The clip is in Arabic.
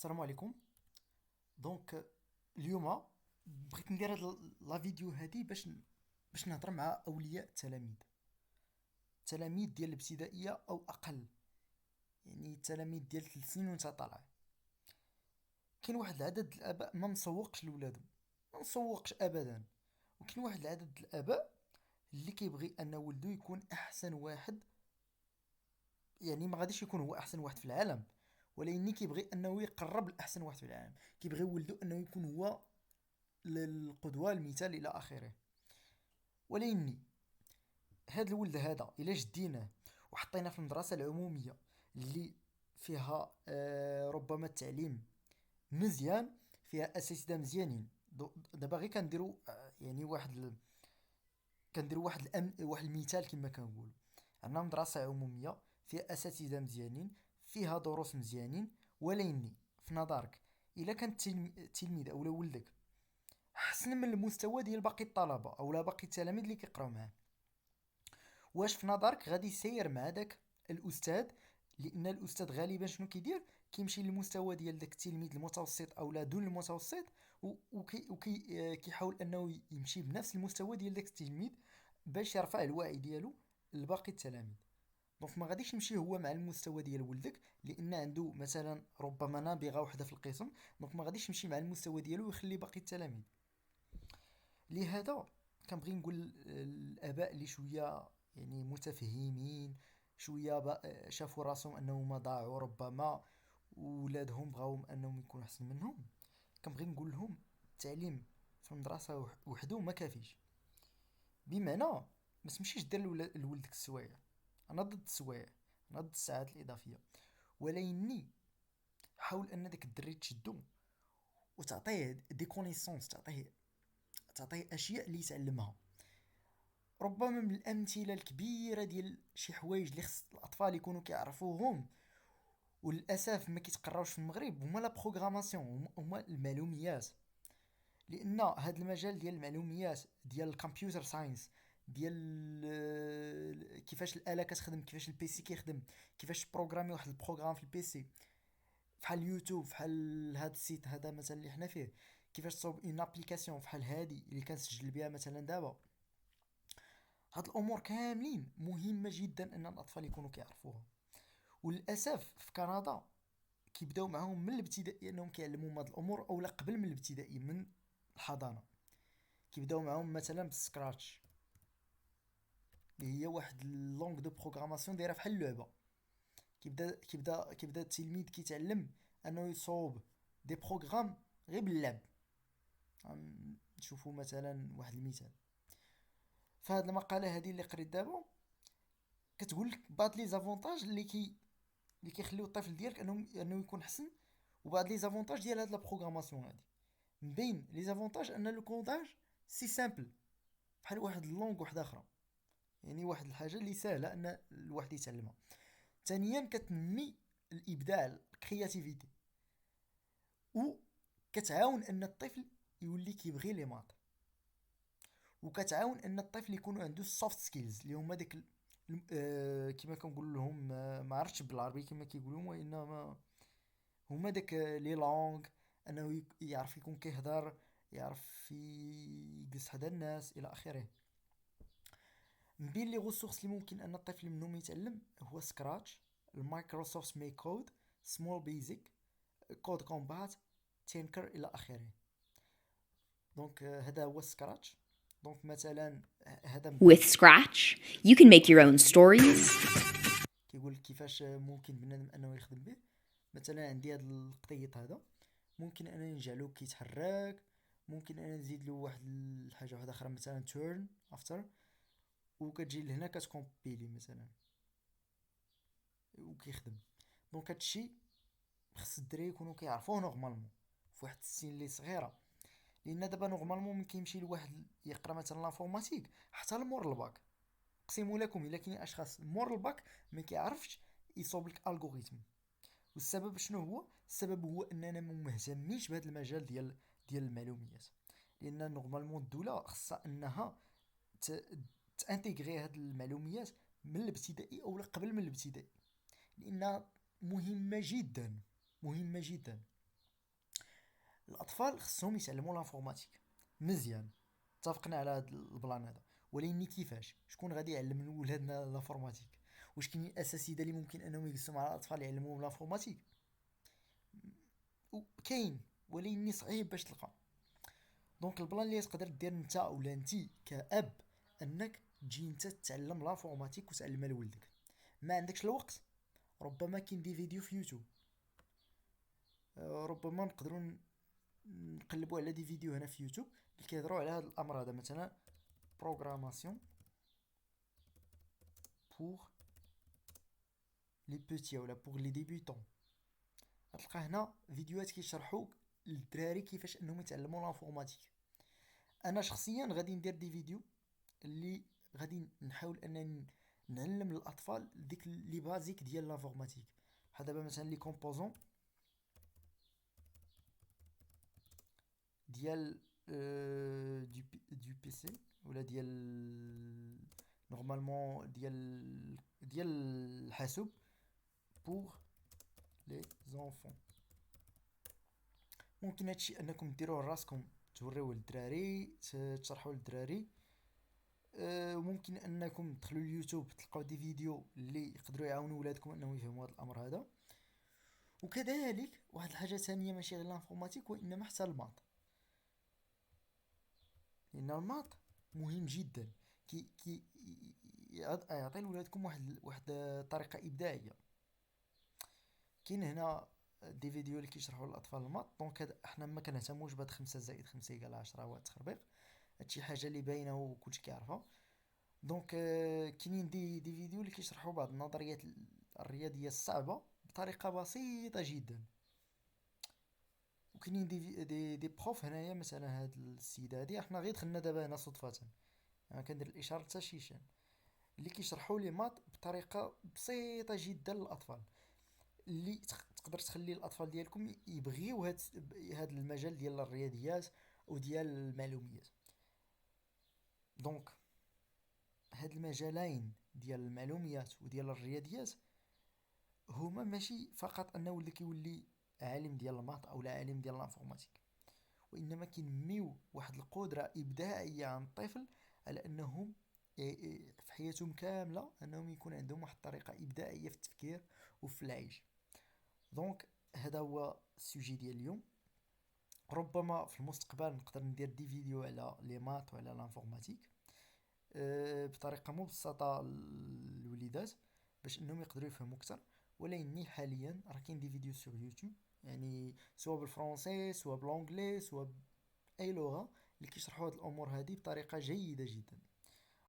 السلام عليكم. دونك اليوم بغيت ندير هاد لا فيديو هادي باش نهضر مع اولياء التلاميذ ديال الابتدائيه او اقل، يعني التلاميذ ديال 3 سنين وانت طالع. كاين واحد العدد الاباء ما مسوقش لولادهم، ما مسوقش ابدا. وكاين واحد العدد الاباء اللي كيبغي ان ولده يكون احسن واحد، يعني ما غاديش يكون هو احسن واحد في العالم، ولكن كيبغي انه يقرب لاحسن واحد في العالم. كيبغي ولده انه يكون هو القدوة المثال إلى آخره. ولكن هذا الولد هذا إلا جديناه وحطيناه في المدرسة العمومية اللي فيها ربما التعليم مزيان، فيها أساتذة مزيانين. دابا غير كنديرو يعني واحد المثال كما كنقول. عندنا مدرسة عمومية فيها أساتذة مزيانين، فيها دروس مزيانين، ولكن في نظرك إلا كان التلميذ أو ولدك حسن من المستوى ديال باقي الطلبه او لا باقي التلاميذ اللي كيقراو معاه، واش في نظرك غادي يسير مع داك الاستاذ؟ لان الاستاذ غالبا شنو كيدير؟ كيمشي للمستوى ديال داك التلميذ المتوسط او لا دون المتوسط، كيحاول انه يمشي بنفس المستوى ديال داك التلميذ باش يرفع الوعي ديالو لباقي التلاميذ. دونك ما غاديش يمشي هو مع المستوى ديال ولدك لان عنده مثلا ربما نابغه وحده في القسم، دونك ما غاديش يمشي مع المستوى ديالو ويخلي باقي التلاميذ. لهذا كنبغي نقول الاباء اللي شويه يعني متفهمين، شويه شافوا راسهم انهم ضاعوا ربما وولادهم بغاو انهم يكونوا احسن منهم، كنبغي نقول لهم التعليم في المدرسه وحده ما كافيش. بمعنى ما تمشيش دير لولدك السوايع. انا ضد السوايع، انا ضد الساعات الاضافيه، ولكني حاول ان داك الدري تشدو وتعطيه دي كونيسونس، تعطيه اشياء اللي يتعلمها. ربما من الامثله الكبيره ديال شي حوايج اللي خص الاطفال يكونوا كيعرفوهم وللاسف ما كيتقراوش في المغرب هما لا بروغراماسيون، هما المعلوميات. لان هذا المجال ديال المعلوميات ديال الكمبيوتر ساينس، ديال كيفاش الاله كتخدم، كيفاش البيسي كيخدم، كيفاش بروغرامي واحد البروغرام في البيسي، فحال اليوتيوب، فحال هذا السيت هذا مثلا اللي حنا فيه، كيفاش تصاوب اون ابليكاسيون فحال هذه اللي كنسجل بها مثلا دابا. هاد الامور كاملين مهمه جدا ان الاطفال يكونوا كيعرفوها. وللاسف في كندا كيبداو معاهم من الابتدائي انهم كيعلموهم هاد الامور، او لا قبل من الابتدائي من الحضانه. كيبداو معاهم مثلا بالسكراتش اللي هي واحد اللونغ دو بروغراماسيون دايره بحال اللعبه. كيبدا التلميذ كيتعلم انه يصوب دي بروغرام غير باللعب. نشوفوا مثلا واحد المثال فهاد المقاله هذه اللي قريت دابا، كتقول لك بعض لي زافونتاج اللي كيخليو الطفل ديالك انه يكون حسن، وبعض لي زافونتاج ديال هاد لا بروغراماسيون هادي. من بين لي زافونتاج ان لو كوداج سي سامبل، بحال واحد اللونغ واحده اخرى، يعني واحد الحاجه اللي سهله ان الواحد يتعلمها. ثانيا كتنمي الابداع، الكرياتيفيتي، وكتعاون ان الطفل يولي كيبغي لي مات، وكتعاون ان الطفل يكون عنده السوفت سكيلز اللي هما ديك كما كنقول لهم، ما عرفتش بالعربي كما كيقولوا، وانما هما داك لي لونغ، انه يعرف يكون كيهضر، يعرف يجلس حدا الناس الى اخره. من بين لي غوسورس اللي ممكن ان الطفل منهم يتعلم هو سكراتش، المايكروسوفت مي كود، سمول بيزك، كود كومبات، تينكر الى اخره. دونك هذا هو سكراتش. دونك مثلا هذا With Scratch, you can make your own stories, كيقول كيفاش ممكن بنادم انه يخدم به. مثلا عندي هذا القطيط هذا، ممكن انا نجعلو كيتحرك، ممكن انا نزيد له واحد الحاجه واحده اخرى مثلا تيرن افتر، وكتجي لهنا كتكومبيلي مثلا وكيخدم. دونك هادشي خص الدراري يكونوا كيعرفوه نورمالمون في واحد السن اللي صغيره. لان دابا نورمالمون ملي كيمشي لواحد يقرا مثلا لافورماتيك حتى لمور الباك، اقسم لكم الا كاين اشخاص مور الباك ما كيعرفش يصوب لك الغوريثم. والسبب شنو هو؟ السبب هو اننا ما مهتمينش بهذا المجال ديال المعلوميات. لان نورمالمون الدوله خصها انها تانتيغري هاد المعلوميات من الابتدائي او قبل من الابتدائي، لانها مهمه جدا، مهمه جدا. الاطفال خصهم يتعلموا لانفورماتيك مزيان، اتفقنا على هذا البلان هذا. ولكن كيفاش؟ شكون غادي يعلم ولادنا لانفورماتيك؟ واش كاينين اساتذه اللي ممكن انهم يجلسوا مع الاطفال يعلموهم لانفورماتيك؟ كاين، ولكن صعيب باش تلقى. دونك البلان اللي تقدر دير انت ولا انتي كاب، انك تجي انت تتعلم لانفورماتيك وتعلمها لولدك. ما عندكش الوقت، ربما كاين دي فيديو في يوتيوب، ربما نقدروا نقلبوا على دي فيديو هنا في يوتيوب اللي كيهضروا على هذا الامر هذا. مثلا بروغراماسيون بور لي بوتي ولا بور لي ديبيوتون. غتلقى هنا فيديوهات كيشرحوا للدراري كيفاش انهم يتعلموا لانفورماتيك. انا شخصيا غادي ندير دي فيديو اللي غادي نحاول انني نعلم الاطفال ديك لي بازيك ديال لانفورماتيك. بحال دابا مثلا لي كومبوزون ديال دو بي سي، ولا ديال نورمالمون ديال الحاسوب بور لي زونفون. ممكن هادشي انكم ديروه راسكم، توريوه للدراري، تشرحوه للدراري. وممكن انكم تدخلوا اليوتيوب تلقاو دي فيديو اللي يقدروا يعاونوا ولادكم انهم يفهموا هذا الامر هذا. وكذلك واحد الحاجه ثانيه ماشي غير الانفورماتيك وانما حتى الماط، لان الماط مهم جدا. كي يعطي لولادكم واحد طريقه ابداعيه. كاين هنا دي فيديو اللي كيشرحوا للاطفال الماط. دونك احنا ما كنهتموش بهاد 5 زائد 5 يقال 10 هو التخربيق، هادشي حاجه اللي باينه وكلشي كيعرفها. دونك كاينين دي فيديو اللي كيشرحوا بعض النظريات الرياضيه الصعبه بطريقه بسيطه جدا. وكاينين دي بروف هنايا. مثلا هاد السيده هادي احنا غير دخلنا دابا هنا صدفه، انا كندير الاشاره حتى شيشان، اللي كيشرحوا لي مات بطريقه بسيطه جدا للاطفال، اللي تقدر تخلي الاطفال ديالكم يبغيو هاد المجال ديال الرياضيات وديال المعلوميات. دونك هاد المجالين ديال المعلوميات وديال الرياضيات هما ماشي فقط انه ولد كيولي عالم ديال الماط او لا عالم ديال الانفورماتيك، وانما كينميو واحد القدره ابداعيه عند الطفل على انهم في حياتهم كامله انهم يكون عندهم واحد الطريقه ابداعيه في التفكير وفي العيش. دونك هذا هو السوجي ديال اليوم. ربما في المستقبل نقدر ندير دي فيديو على لي مات وعلى الانفورماتيك بطريقه مبسطه للوليدات باش انهم يقدروا يفهموا اكثر. ولكني حاليا راه كاين دي فيديو سور يوتيوب، يعني سواء بالفرنسي سواء بالانجلي سواء باي لغه، اللي كيشرحوا هاد الامور هذه بطريقه جيده جدا.